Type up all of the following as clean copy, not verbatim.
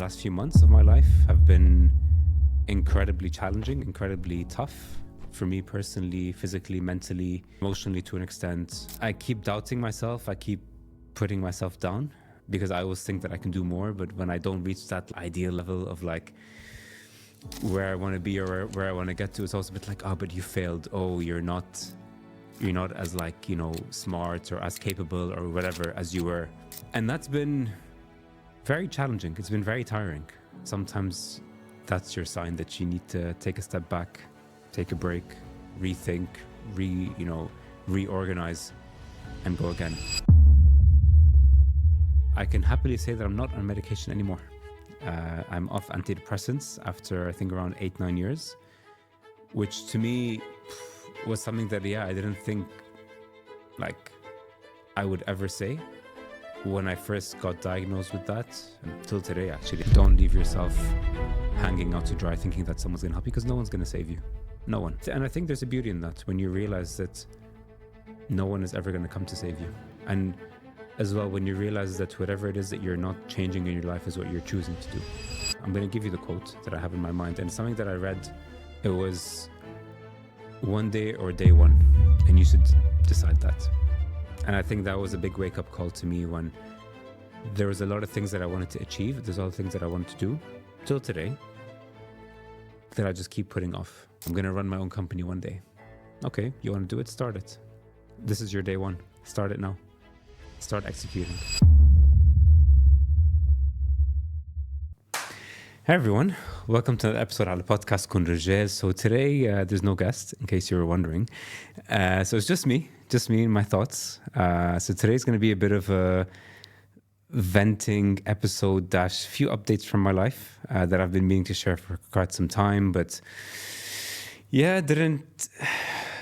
last few months of my life have been incredibly challenging, incredibly tough for me personally, physically, mentally, emotionally to an extent. I keep doubting myself. I keep putting myself down because I always think that I can do more. But when I don't reach that ideal level of like where I want to be or where I want to get to, it's also a bit like, oh, but you failed. Oh, you're not as like, smart or as capable or whatever as you were. And that's been very challenging. It's been very tiring. Sometimes that's your sign that you need to take a step back, take a break, rethink, reorganize and go again. I can happily say that I'm not on medication anymore. I'm off antidepressants after I think around 8-9 years, which to me was something that, I didn't think like I would ever say when I first got diagnosed with that, until today actually. Don't leave yourself hanging out to dry thinking that someone's gonna help you, because no one's gonna save you. No one. And I think there's a beauty in that when you realize that no one is ever gonna come to save you. And as well, when you realize that whatever it is that you're not changing in your life is what you're choosing to do. I'm gonna give you the quote that I have in my mind, and something that I read. It was one day or day one, and you should decide that. And I think that was a big wake-up call to me when there was a lot of things that I wanted to achieve. There's all the things that I wanted to do till today that I just keep putting off. I'm going to run my own company one day. Okay, you want to do it? Start it. This is your day one. Start it now. Start executing. Hey everyone, welcome to another episode of the podcast Koon Rijjeil. So today there's no guest, in case you were wondering. So it's just me and my thoughts. So today's going to be a bit of a venting episode - few updates from my life that I've been meaning to share for quite some time. But been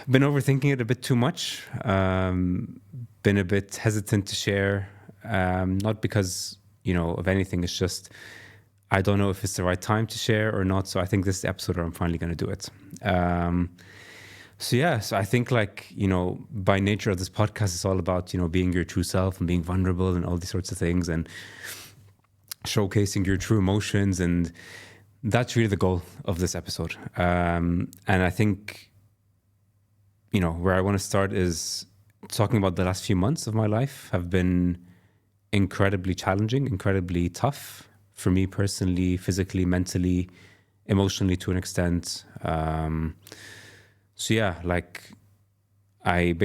overthinking it a bit too much. Been a bit hesitant to share, not because, of anything. It's just I don't know if it's the right time to share or not. So I think this is the episode where I'm finally going to do it. So I think by nature of this podcast, it's all about, being your true self and being vulnerable and all these sorts of things and showcasing your true emotions. And that's really the goal of this episode. And I think, where I want to start is talking about the last few months of my life have been incredibly challenging, incredibly tough for me personally, physically, mentally, emotionally to an extent. I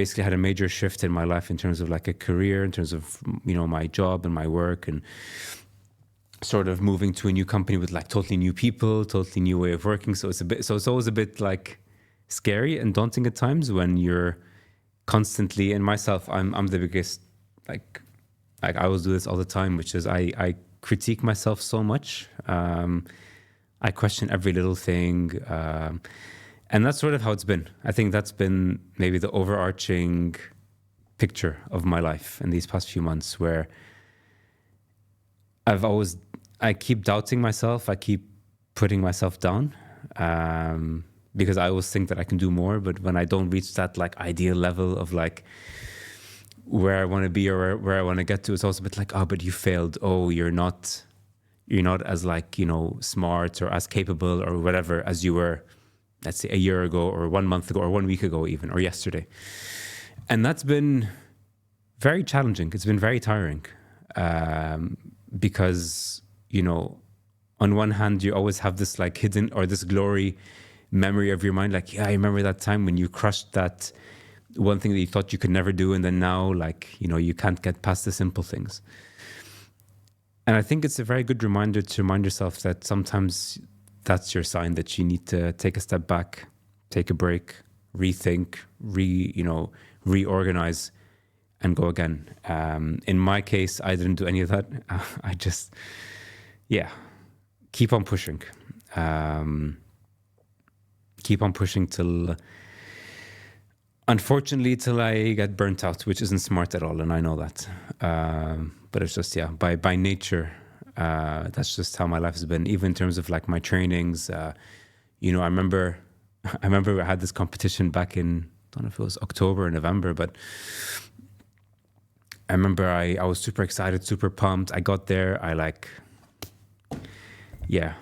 basically had a major shift in my life in terms of like a career, in terms of, my job and my work, and sort of moving to a new company with like totally new people, totally new way of working. So it's always a bit like scary and daunting at times when you're constantly, and myself, I'm the biggest, like I always do this all the time, which is I critique myself so much. I question every little thing. And that's sort of how it's been. I think that's been maybe the overarching picture of my life in these past few months, where I keep doubting myself. I keep putting myself down because I always think that I can do more. But when I don't reach that like ideal level of like where I want to be or where I want to get to, it's also a bit like, oh, but you failed. Oh, you're not as like, smart or as capable or whatever as you were, let's say, a year ago or 1 month ago or 1 week ago even, or yesterday. And that's been very challenging. It's been very tiring because, on one hand, you always have this like hidden or this glory memory of your mind. Like, I remember that time when you crushed that one thing that you thought you could never do. And then now, like, you can't get past the simple things. And I think it's a very good reminder to remind yourself that sometimes that's your sign that you need to take a step back, take a break, rethink, reorganize and go again. In my case, I didn't do any of that. I just, keep on pushing. Keep on pushing till I get burnt out, which isn't smart at all. And I know that. But it's just, by nature, that's just how my life has been, even in terms of like my trainings. I remember I had this competition back in, I don't know if it was October or November, but I remember I was super excited, super pumped. I got there, I yeah,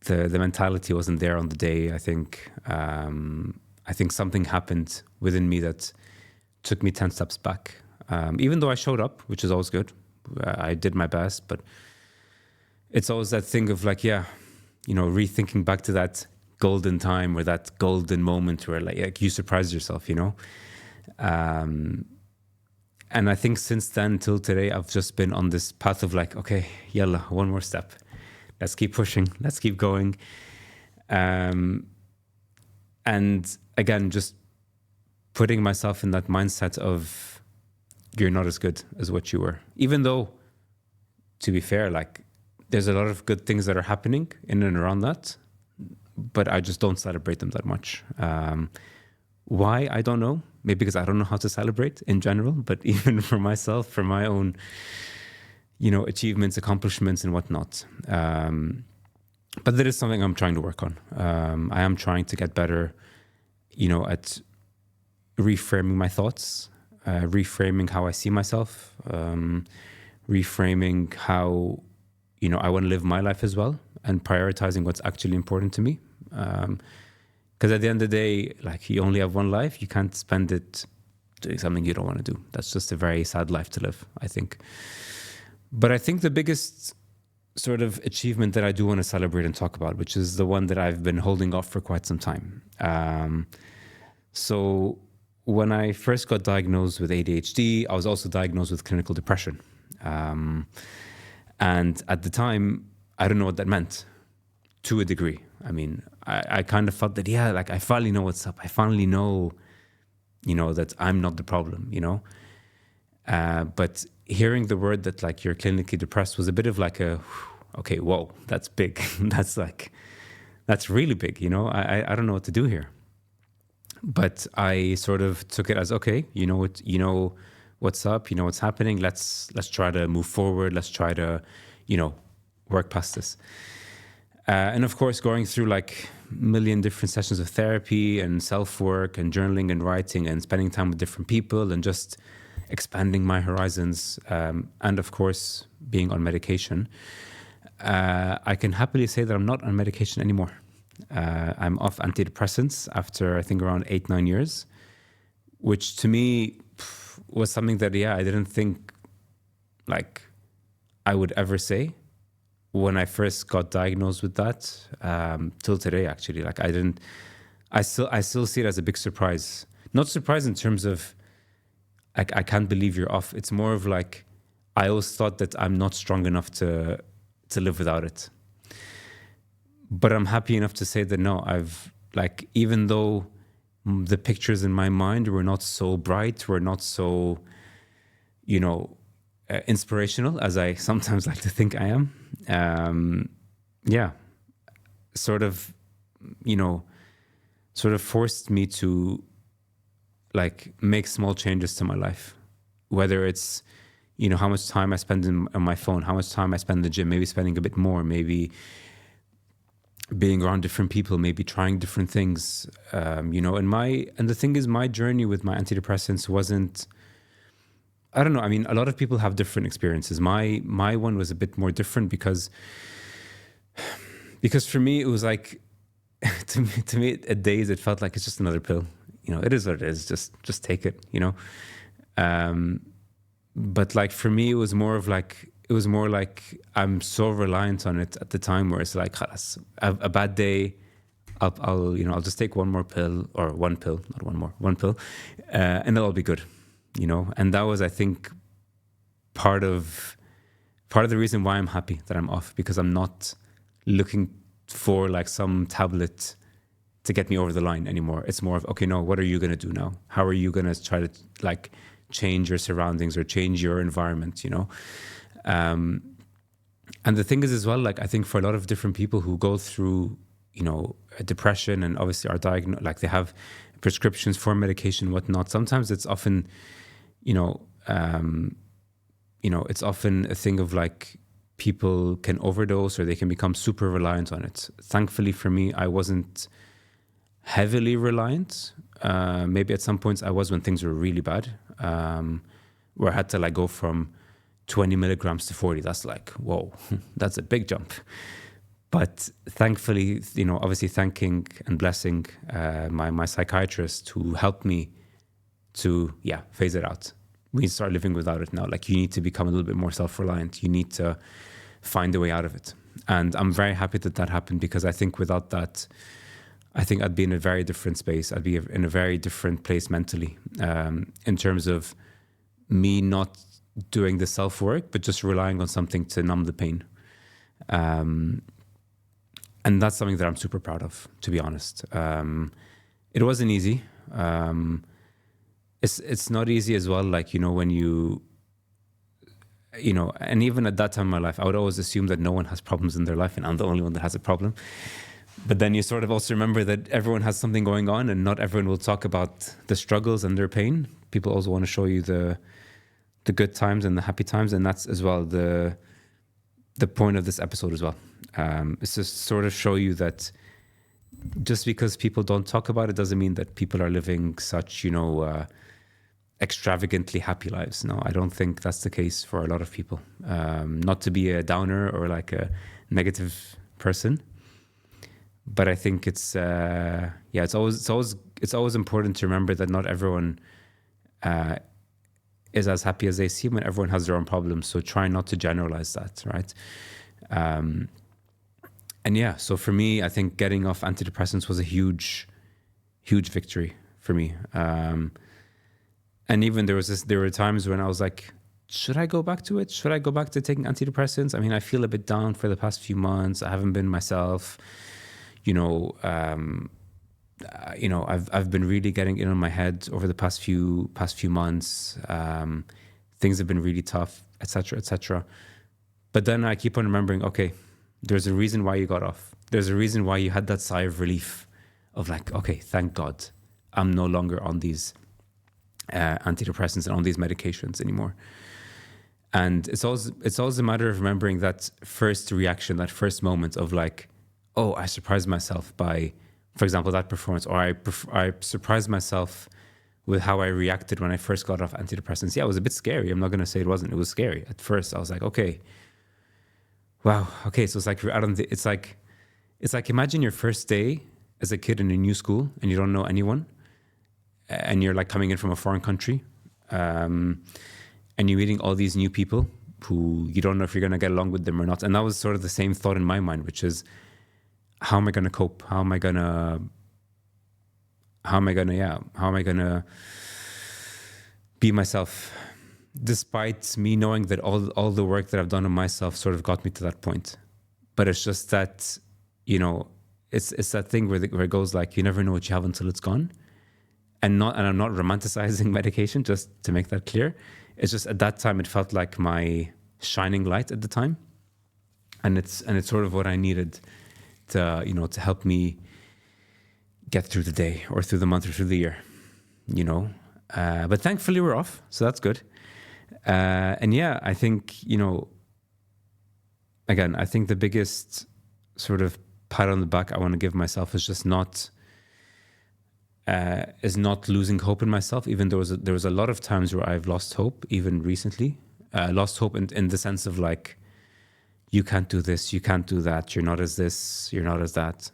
the mentality wasn't there on the day. I think something happened within me that took me 10 steps back. Even though I showed up, which is always good, I did my best, but it's always that thing of like, yeah, rethinking back to that golden time or that golden moment where like you surprise yourself, and I think since then till today, I've just been on this path of like, okay, yalla, one more step. Let's keep pushing. Let's keep going. And again, just putting myself in that mindset of you're not as good as what you were. Even though, to be fair, like there's a lot of good things that are happening in and around that, but I just don't celebrate them that much. Why? I don't know. Maybe because I don't know how to celebrate in general, but even for myself, for my own, achievements, accomplishments and whatnot. But that is something I'm trying to work on. I am trying to get better, at reframing my thoughts, reframing how I see myself, reframing how, I want to live my life as well, and prioritizing what's actually important to me. Because at the end of the day, like you only have one life, you can't spend it doing something you don't want to do. That's just a very sad life to live, I think. But I think the biggest sort of achievement that I do want to celebrate and talk about, which is the one that I've been holding off for quite some time. So when I first got diagnosed with ADHD, I was also diagnosed with clinical depression. And at the time, I don't know what that meant to a degree. I mean, I kind of felt that, yeah, like I finally know what's up. I finally know, that I'm not the problem, But hearing the word that like you're clinically depressed was a bit of like okay, whoa, that's big. that's really big, I don't know what to do here. But I sort of took it as, okay, what's up, what's happening. Let's try to move forward. Let's try to, work past this. And of course, going through like a million different sessions of therapy and self-work and journaling and writing and spending time with different people and just expanding my horizons. And of course, being on medication. I can happily say that I'm not on medication anymore. I'm off antidepressants after I think around 8-9 years, which to me was something that, I didn't think like I would ever say when I first got diagnosed with that, till today, actually. Like I still see it as a big surprise. Not surprise in terms of like, I can't believe you're off. It's more of like, I always thought that I'm not strong enough to live without it. But I'm happy enough to say that no, I've like, even though the pictures in my mind were not so bright, were not so, inspirational as I sometimes like to think I am. Sort of forced me to like make small changes to my life, whether it's, how much time I spend on my phone, how much time I spend in the gym, maybe spending a bit more, maybe being around different people, maybe trying different things, and the thing is, my journey with my antidepressants wasn't, I don't know. I mean, a lot of people have different experiences. My one was a bit more different because for me, it was like, to me at days, it felt like it's just another pill. It is what it is. Just take it, But like for me, it was more like I'm so reliant on it at the time where it's like, khalas, a bad day, I'll just take one more pill, or one pill, not one more, one pill, and it'll all be good, And that was, I think, part of the reason why I'm happy that I'm off, because I'm not looking for like some tablet to get me over the line anymore. It's more of, okay, no, what are you going to do now? How are you going to try to like change your surroundings or change your environment, And the thing is as well, like, I think for a lot of different people who go through, a depression and obviously are diagnosed, like they have prescriptions for medication, whatnot. Sometimes it's often, it's often a thing of like people can overdose or they can become super reliant on it. Thankfully for me, I wasn't heavily reliant. Maybe at some points I was when things were really bad, where I had to like go from 20 milligrams to 40. That's like, whoa, that's a big jump. But thankfully, obviously thanking and blessing my psychiatrist who helped me to, phase it out. We start living without it now. Like, you need to become a little bit more self-reliant. You need to find a way out of it. And I'm very happy that happened, because I think without that, I think I'd be in a very different space. I'd be in a very different place mentally, in terms of me not doing the self-work, but just relying on something to numb the pain. And that's something that I'm super proud of, to be honest. It wasn't easy. It's not easy as well. Like, when and even at that time in my life, I would always assume that no one has problems in their life and I'm the only one that has a problem. But then you sort of also remember that everyone has something going on, and not everyone will talk about the struggles and their pain. People also want to show you the good times and the happy times. And that's as well the point of this episode as well. It's to sort of show you that just because people don't talk about it doesn't mean that people are living such, extravagantly happy lives. No, I don't think that's the case for a lot of people. Not to be a downer or like a negative person, but I think it's always important to remember that not everyone is as happy as they seem, and everyone has their own problems. So try not to generalize that, right? So for me, I think getting off antidepressants was a huge, huge victory for me. And even there were times when I was like, should I go back to it? Should I go back to taking antidepressants? I mean, I feel a bit down for the past few months. I haven't been myself. I've been really getting in on my head over the past few months. Things have been really tough, etc., etc. But then I keep on remembering, okay, there's a reason why you got off. There's a reason why you had that sigh of relief of like, okay, thank God, I'm no longer on these antidepressants and on these medications anymore. And it's always a matter of remembering that first reaction, that first moment of like, oh, I surprised myself by, for example, that performance, or I surprised myself with how I reacted when I first got off antidepressants. Yeah, it was a bit scary. I'm not going to say it wasn't. It was scary. At first, I was like, okay, wow, okay. So it's like you're out on it's like imagine your first day as a kid in a new school and you don't know anyone, and you're like coming in from a foreign country, and you're meeting all these new people who you don't know if you're going to get along with them or not. And that was sort of the same thought in my mind, which is, how am I going to cope? How am I going to be myself? Despite me knowing that all the work that I've done on myself sort of got me to that point. But it's just that, it's that thing where it goes like, you never know what you have until it's gone. And I'm not romanticizing medication, just to make that clear. It's just at that time, it felt like my shining light at the time. And it's sort of what I needed to help me get through the day or through the month or through the year, but thankfully we're off. So that's good. I think, again, I think the biggest sort of pat on the back I want to give myself is just not losing hope in myself. Even there was a lot of times where I've lost hope, even recently, lost hope in the sense of like, you can't do this, you can't do that, you're not as this, you're not as that.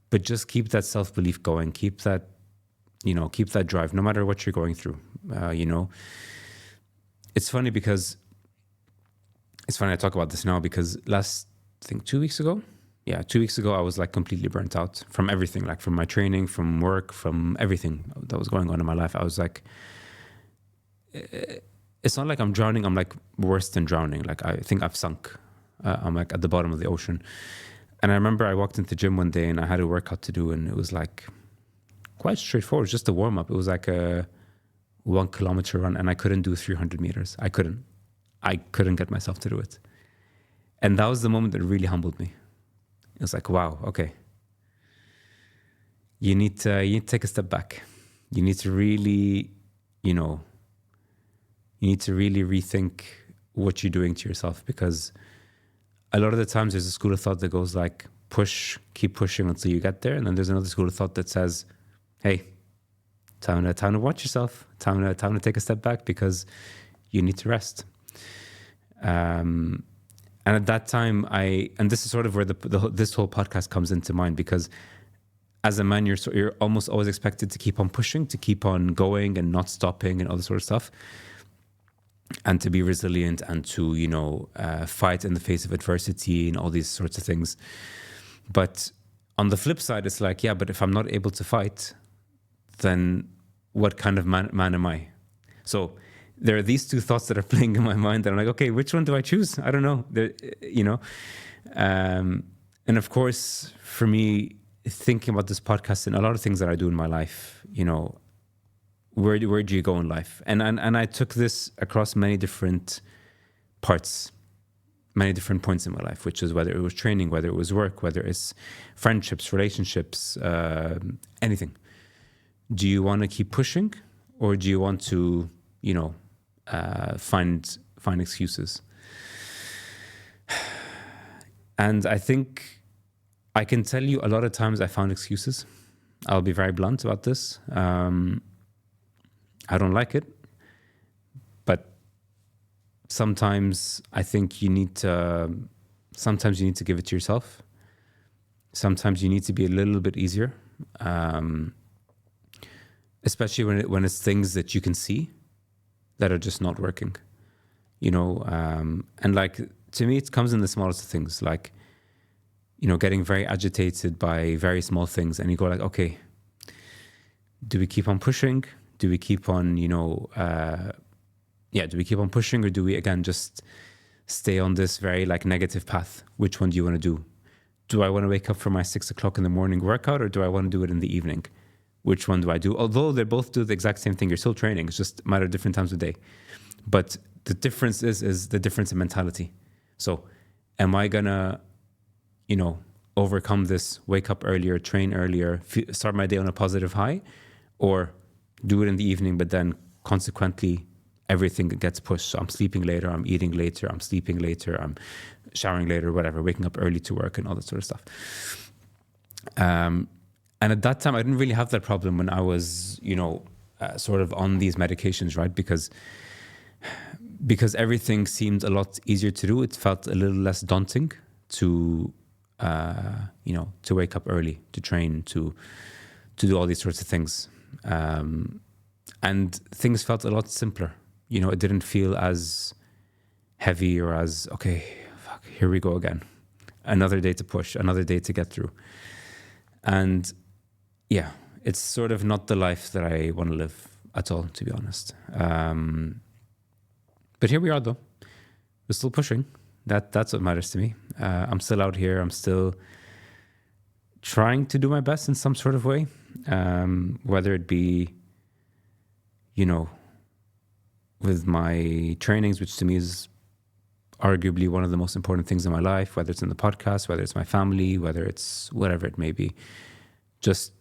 But just keep that self-belief going, keep that drive, no matter what you're going through. It's funny I talk about this now because I think 2 weeks ago, I was like completely burnt out from everything, like from my training, from work, from everything that was going on in my life. I was like, it's not like I'm drowning. I'm like worse than drowning. Like I think I've sunk. I'm like at the bottom of the ocean. And I remember I walked into the gym one day and I had a workout to do, and it was like quite straightforward, just a warm up. It was like a 1 kilometer run, and I couldn't do 300 meters. I couldn't get myself to do it. And that was the moment that really humbled me. It was like, wow, okay. You need to take a step back. You need to really, rethink what you're doing to yourself, because a lot of the times there's a school of thought that goes like, keep pushing until you get there. And then there's another school of thought that says, hey, time to watch yourself, time to take a step back because you need to rest. And And at that time, and this is sort of where this whole podcast comes into mind, because as a man, you're almost always expected to keep on pushing, to keep on going and not stopping and all this sort of stuff, and to be resilient and to, fight in the face of adversity and all these sorts of things. But on the flip side, it's like, yeah, but if I'm not able to fight, then what kind of man am I? So there are these two thoughts that are playing in my mind that I'm like, okay, which one do I choose? I don't know. And of course, for me, thinking about this podcast and a lot of things that I do in my life, where do you go in life? And I took this across many different parts, many different points in my life, which is whether it was training, whether it was work, whether it's friendships, relationships, anything. Do you want to keep pushing, or do you want to, find excuses? And I think I can tell you a lot of times I found excuses. I'll be very blunt about this. I don't like it, but sometimes I think you need to give it to yourself. Sometimes you need to be a little bit easier, especially when it's things that you can see that are just not working, and like, to me, it comes in the smallest of things, like, getting very agitated by very small things, and you go like, okay, do we keep on pushing? Do we keep on, do we keep on pushing, or do we, again, just stay on this very, like, negative path? Which one do you want to do? Do I want to wake up for my 6 o'clock in the morning workout, or do I want to do it in the evening? Which one do I do? Although they both do the exact same thing, you're still training. It's just a matter of different times of day. But the difference is the difference in mentality. So am I gonna, overcome this, wake up earlier, train earlier, start my day on a positive high, or do it in the evening, but then consequently everything gets pushed. So I'm sleeping later, I'm eating later, I'm sleeping later, I'm showering later, whatever, waking up early to work and all that sort of stuff. And at that time, I didn't really have that problem when I was, sort of on these medications, right? Because everything seemed a lot easier to do. It felt a little less daunting to wake up early, to train, to do all these sorts of things. And things felt a lot simpler. It didn't feel as heavy or as, okay, fuck, here we go again. Another day to push, another day to get through. And yeah, it's sort of not the life that I want to live at all, to be honest. But here we are, though. We're still pushing. That's what matters to me. I'm still out here. I'm still trying to do my best in some sort of way, whether it be, with my trainings, which to me is arguably one of the most important things in my life, whether it's in the podcast, whether it's my family, whether it's whatever it may be. Just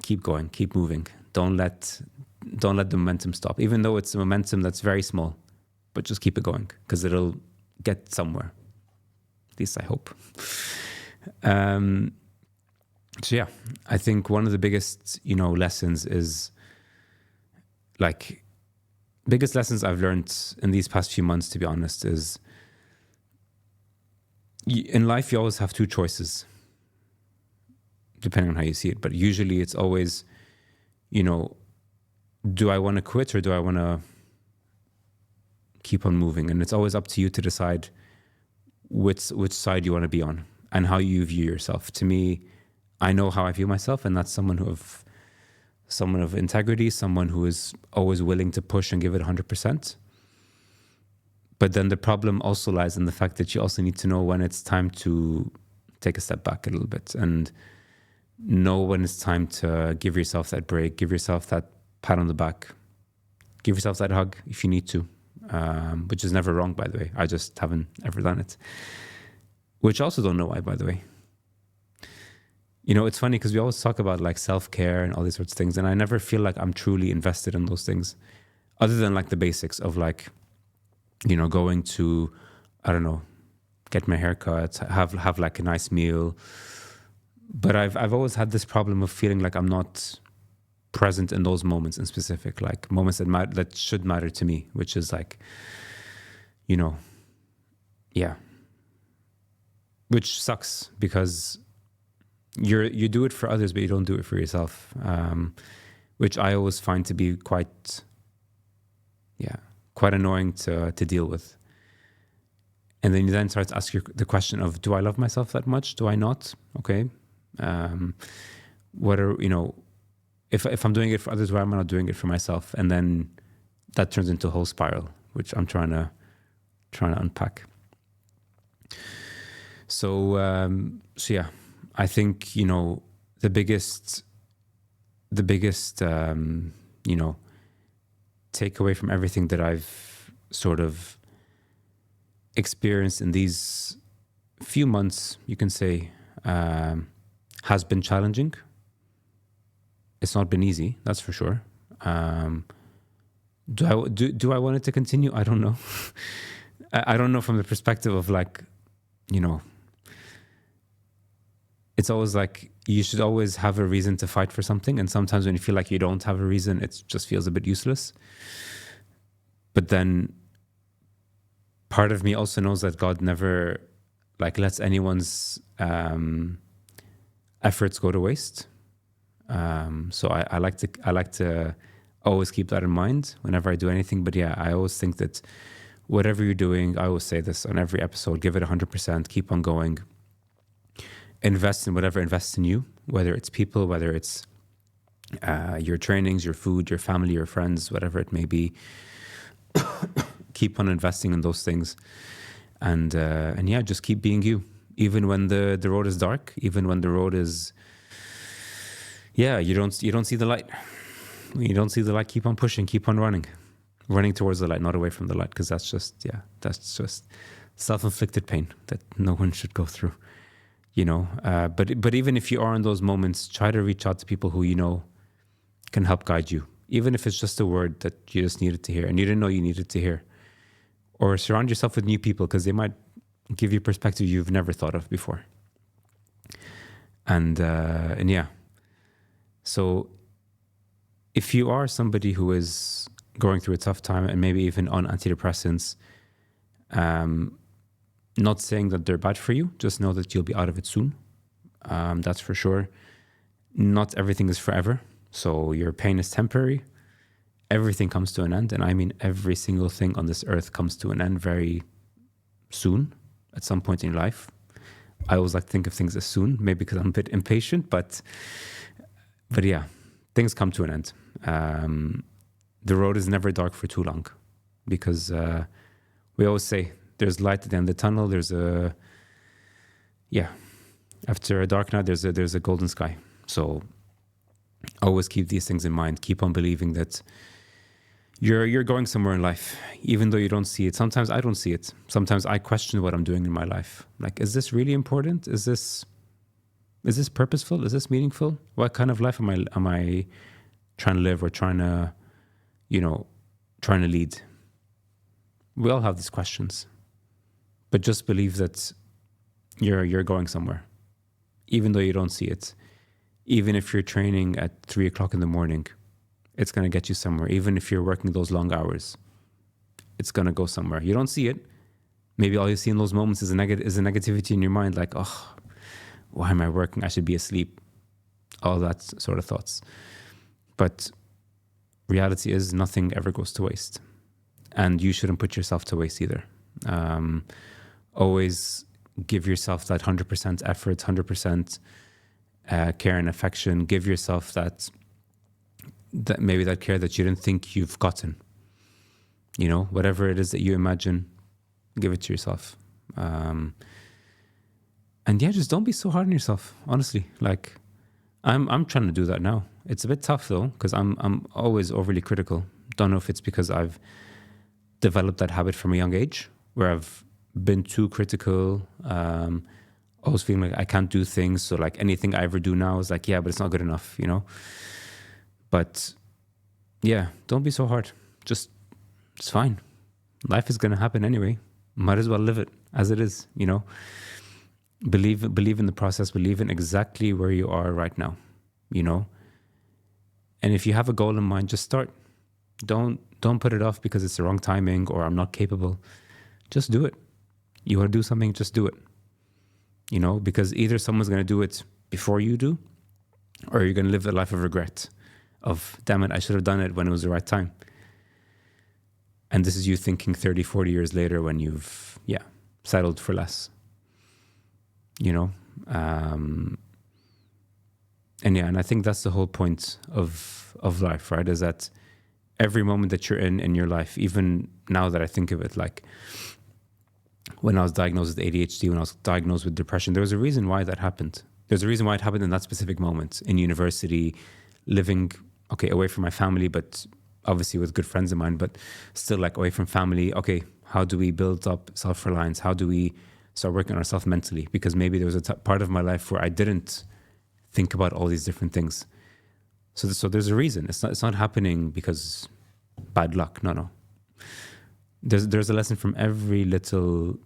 keep going, keep moving. Don't let the momentum stop, even though it's a momentum that's very small, but just keep it going, because it'll get somewhere. At least I hope. So yeah, I think one of the biggest, lessons is, like, biggest lessons I've learned in these past few months, to be honest, is in life, you always have two choices, depending on how you see it. But usually it's always, do I want to quit, or do I want to keep on moving? And it's always up to you to decide which side you want to be on and how you view yourself. To me, I know how I view myself, and that's someone of integrity, someone who is always willing to push and give it 100%. But then the problem also lies in the fact that you also need to know when it's time to take a step back a little bit, and know when it's time to give yourself that break, give yourself that pat on the back, give yourself that hug if you need to, which is never wrong, by the way. I just haven't ever done it, which I also don't know why, by the way. It's funny because we always talk about, like, self-care and all these sorts of things, and I never feel like I'm truly invested in those things, other than, like, the basics of, like, going to, I don't know, get my haircut, have like a nice meal. But I've always had this problem of feeling like I'm not present in those moments in specific, like moments that should matter to me, which is, like, yeah, which sucks because you do it for others, but you don't do it for yourself, which I always find to be quite annoying to deal with. And then you then start to ask the question of, do I love myself that much? Do I not? Okay. What are, if I'm doing it for others, why am I not doing it for myself? And then that turns into a whole spiral, which I'm trying to unpack. So yeah, I think, the biggest takeaway from everything that I've sort of experienced in these few months, you can say, has been challenging. It's not been easy, that's for sure. Do I want it to continue? I don't know. I don't know from the perspective of it's always like you should always have a reason to fight for something. And sometimes when you feel like you don't have a reason, it just feels a bit useless. But then part of me also knows that God never lets anyone's efforts go to waste. So I like to always keep that in mind whenever I do anything. But yeah, I always think that whatever you're doing, I always say this on every episode, give it 100%, keep on going. Invest in whatever invests in you, whether it's people, whether it's your trainings, your food, your family, your friends, whatever it may be. Keep on investing in those things. And yeah, just keep being you. Even when the road is dark, even when the road is, you don't see the light. When you don't see the light, keep on pushing, keep on running towards the light, not away from the light, because that's just self-inflicted pain that no one should go through. But even if you are in those moments, try to reach out to people who can help guide you, even if it's just a word that you just needed to hear and you didn't know you needed to hear. Or surround yourself with new people, because they might give you perspective you've never thought of before. And yeah, so if you are somebody who is going through a tough time and maybe even on antidepressants, not saying that they're bad for you, just know that you'll be out of it soon. That's for sure. Not everything is forever. So your pain is temporary. Everything comes to an end. And I mean, every single thing on this earth comes to an end very soon, at some point in your life. I always like to think of things as soon, maybe because I'm a bit impatient, but yeah, things come to an end. The road is never dark for too long, because we always say, there's light at the end of the tunnel. After a dark night, there's a golden sky. So always keep these things in mind. Keep on believing that you're going somewhere in life, even though you don't see it. Sometimes I don't see it. Sometimes I question what I'm doing in my life. Like, is this really important? Is this purposeful? Is this meaningful? What kind of life am I trying to live, or trying to lead? We all have these questions. But just believe that you're going somewhere, even though you don't see it. Even if you're training at 3 o'clock in the morning, it's going to get you somewhere. Even if you're working those long hours, it's going to go somewhere. You don't see it. Maybe all you see in those moments is a negativity in your mind, like, oh, why am I working? I should be asleep. All that sort of thoughts. But reality is, nothing ever goes to waste. And you shouldn't put yourself to waste either. Always give yourself that 100% effort, 100% care and affection. Give yourself that maybe that care that you didn't think you've gotten. Whatever it is that you imagine, give it to yourself. And yeah, just don't be so hard on yourself. Honestly, like I'm trying to do that now. It's a bit tough though, because I'm always overly critical. Don't know if it's because I've developed that habit from a young age, where I've been too critical, always feeling like I can't do things. So like anything I ever do now is like, yeah, but it's not good enough, But yeah, don't be so hard. It's fine. Life is going to happen anyway. Might as well live it as it is, Believe in the process. Believe in exactly where you are right now, And if you have a goal in mind, just start. Don't put it off because it's the wrong timing or I'm not capable. Just do it. You want to do something, just do it. You know, because either someone's going to do it before you do, or you're going to live the life of regret of, damn it, I should have done it when it was the right time. And this is you thinking 30, 40 years later when you've, settled for less. You know? And I think that's the whole point of life, right? Is that every moment that you're in your life, even now that I think of it, like when I was diagnosed with ADHD, when I was diagnosed with depression, there was a reason why that happened. There's a reason why it happened in that specific moment in university, living, away from my family, but obviously with good friends of mine, but still like away from family. Okay, how do we build up self-reliance? How do we start working on ourselves mentally? Because maybe there was a part of my life where I didn't think about all these different things. So there's a reason. It's not happening because bad luck. No. There's a lesson from every little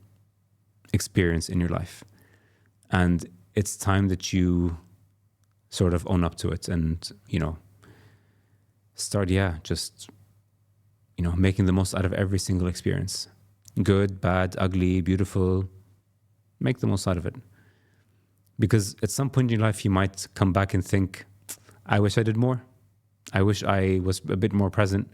experience in your life. And it's time that you sort of own up to it and, start, just, making the most out of every single experience. Good, bad, ugly, beautiful. Make the most out of it. Because at some point in your life, you might come back and think, I wish I did more. I wish I was a bit more present.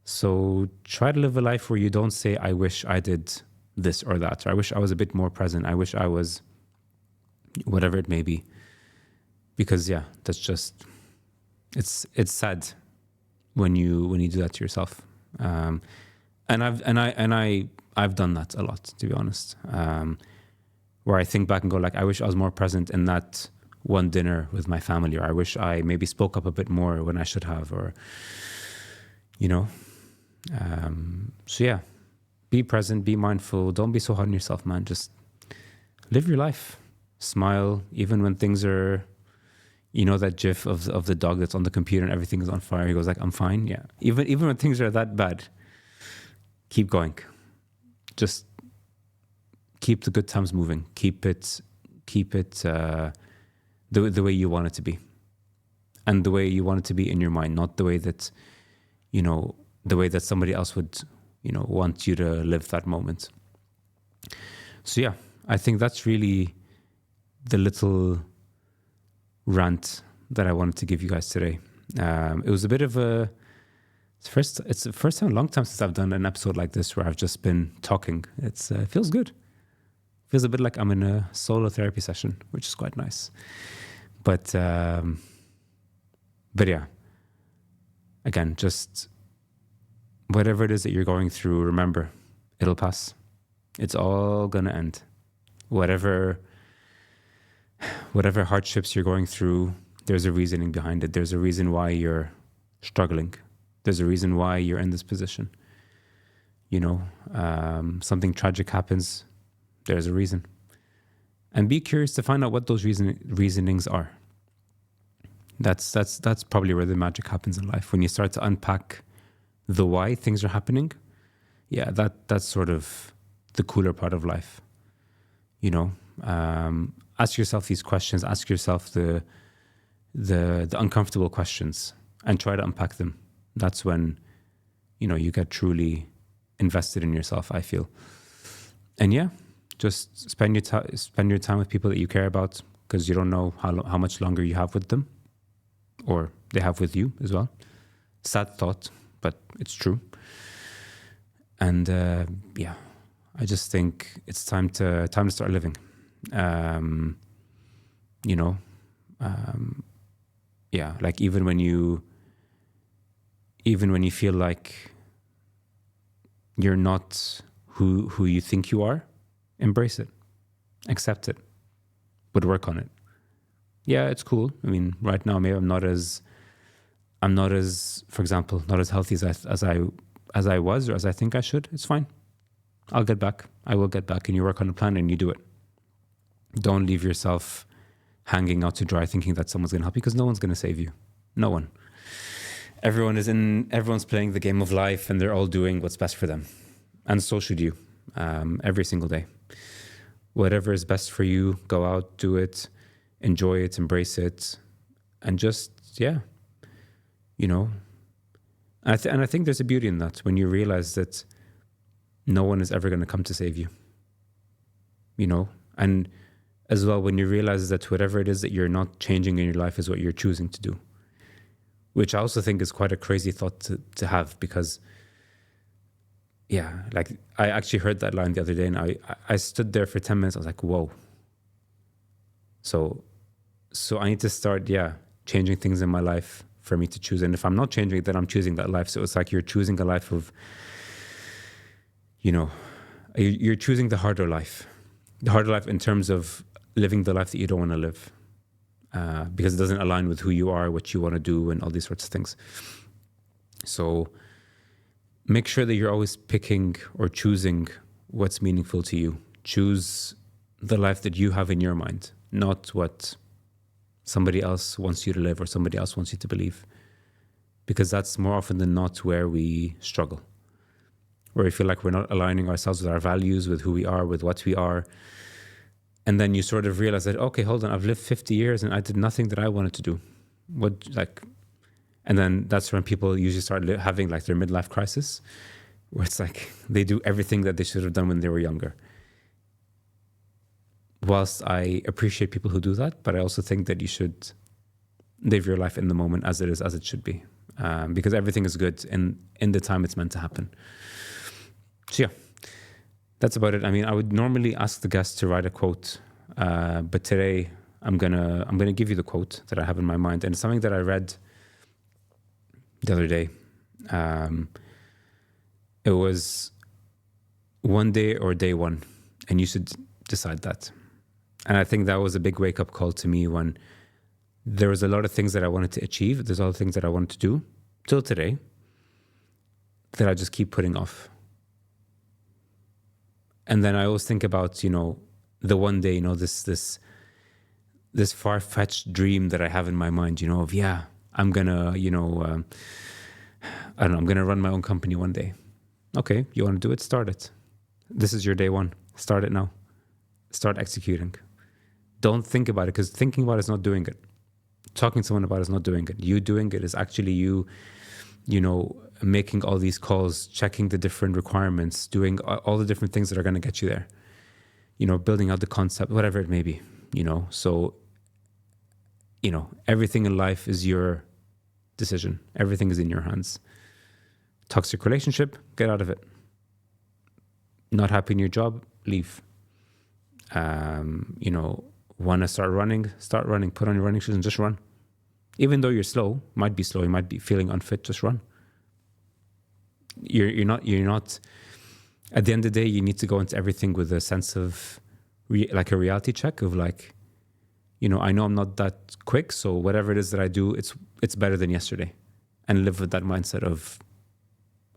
So try to live a life where you don't say, I wish I did this or that, or I wish I was a bit more present. I wish I was whatever it may be. Because that's just, it's sad when you do that to yourself. And I've done that a lot, to be honest. Where I think back and go like, I wish I was more present in that one dinner with my family, or I wish I maybe spoke up a bit more when I should have, or, be present, be mindful. Don't be so hard on yourself, man. Just live your life. Smile, even when things are, that gif of the dog that's on the computer and everything is on fire. He goes like, I'm fine. Yeah. Even when things are that bad, keep going. Just keep the good times moving. Keep it the way you want it to be, and the way you want it to be in your mind, not the way that the way that somebody else would want you to live that moment. So I think that's really the little rant that I wanted to give you guys today. It was a bit of it's the first time in a long time since I've done an episode like this where I've just been talking. It feels good. Feels a bit like I'm in a solo therapy session, which is quite nice. But again, just whatever it is that you're going through, remember, it'll pass. It's all gonna end. Whatever hardships you're going through, there's a reasoning behind it. There's a reason why you're struggling. There's a reason why you're in this position. Something tragic happens. There's a reason. And be curious to find out what those reasonings are. That's probably where the magic happens in life. When you start to unpack the why things are happening, that's sort of the cooler part of life. Ask yourself these questions. Ask yourself the uncomfortable questions and try to unpack them. That's when, you get truly invested in yourself, I feel. And just spend your time with people that you care about, because you don't know how much longer you have with them, or they have with you as well. Sad thought, but it's true. And I just think it's time to start living. Like even when you feel like you're not who you think you are, embrace it, accept it, but work on it. It's cool. I mean, right now maybe I'm not as, for example, not as healthy as I was, or as I think I should. It's fine. I'll get back. I will get back. And you work on a plan and you do it. Don't leave yourself hanging out to dry thinking that someone's going to help you, because no one's going to save you. No one. Everyone's playing the game of life, and they're all doing what's best for them. And so should you, every single day. Whatever is best for you, go out, do it, enjoy it, embrace it, and just, And I think there's a beauty in that, when you realize that no one is ever going to come to save you. you know, and as well, when you realize that whatever it is that you're not changing in your life is what you're choosing to do, which I also think is quite a crazy thought to have, because yeah, like I actually heard that line the other day, and I stood there for 10 minutes. I was like, whoa. So I need to start, changing things in my life for me to choose. And if I'm not changing it, then I'm choosing that life. So it's like you're choosing a life of, you know, you're choosing the harder life in terms of living the life that you don't want to live, because it doesn't align with who you are, what you want to do, and all these sorts of things. So make sure that you're always picking or choosing what's meaningful to you. Choose the life that you have in your mind, not what somebody else wants you to live or somebody else wants you to believe, because that's more often than not where we struggle, where we feel like we're not aligning ourselves with our values, with who we are, with what we are. And then you sort of realize that, okay, hold on, I've lived 50 years and I did nothing that I wanted to do. And then that's when people usually start having like their midlife crisis, where it's like they do everything that they should have done when they were younger. Whilst I appreciate people who do that, but I also think that you should live your life in the moment as it is, as it should be, because everything is good in the time it's meant to happen. So yeah, that's about it. I mean, I would normally ask the guest to write a quote, but today I'm gonna give you the quote that I have in my mind, and it's something that I read the other day. It was one day or day one, and you should decide that. And I think that was a big wake-up call to me when there was a lot of things that I wanted to achieve. There's all the things that I wanted to do till today that I just keep putting off. And then I always think about, the one day, this far-fetched dream that I have in my mind, of, I'm gonna, I'm gonna run my own company one day. Okay, you want to do it? Start it. This is your day one. Start it now. Start executing. Don't think about it, because thinking about it is not doing it. Talking to someone about it is not doing it. You doing it is actually you, making all these calls, checking the different requirements, doing all the different things that are going to get you there. Building out the concept, whatever it may be, So, everything in life is your decision. Everything is in your hands. Toxic relationship, get out of it. Not happy in your job, leave. Want to start running, put on your running shoes and just run. Even though you're slow, you might be feeling unfit, just run. You're not, at the end of the day, you need to go into everything with a sense of like a reality check of like, I know I'm not that quick, so whatever it is that I do, it's better than yesterday, and live with that mindset of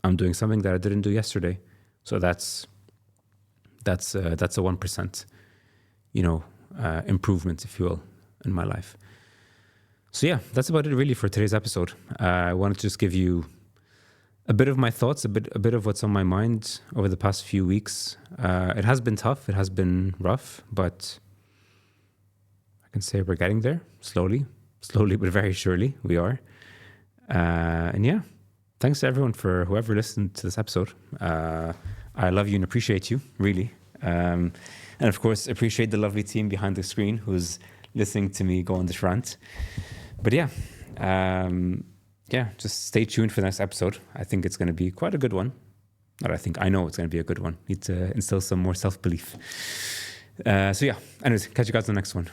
I'm doing something that I didn't do yesterday. So that's a 1%, improvement, if you will, in my life. So yeah, that's about it really for today's episode. I wanted to just give you a bit of my thoughts, a bit of what's on my mind over the past few weeks. It has been tough. It has been rough, but I can say we're getting there slowly, but very surely we are. And yeah, thanks to everyone for whoever listened to this episode. I love you and appreciate you, really. And of course, appreciate the lovely team behind the screen who's listening to me go on this rant. But yeah, just stay tuned for the next episode. I think it's going to be quite a good one. I know it's going to be a good one. Need to instill some more self-belief. So yeah, anyways, catch you guys on the next one.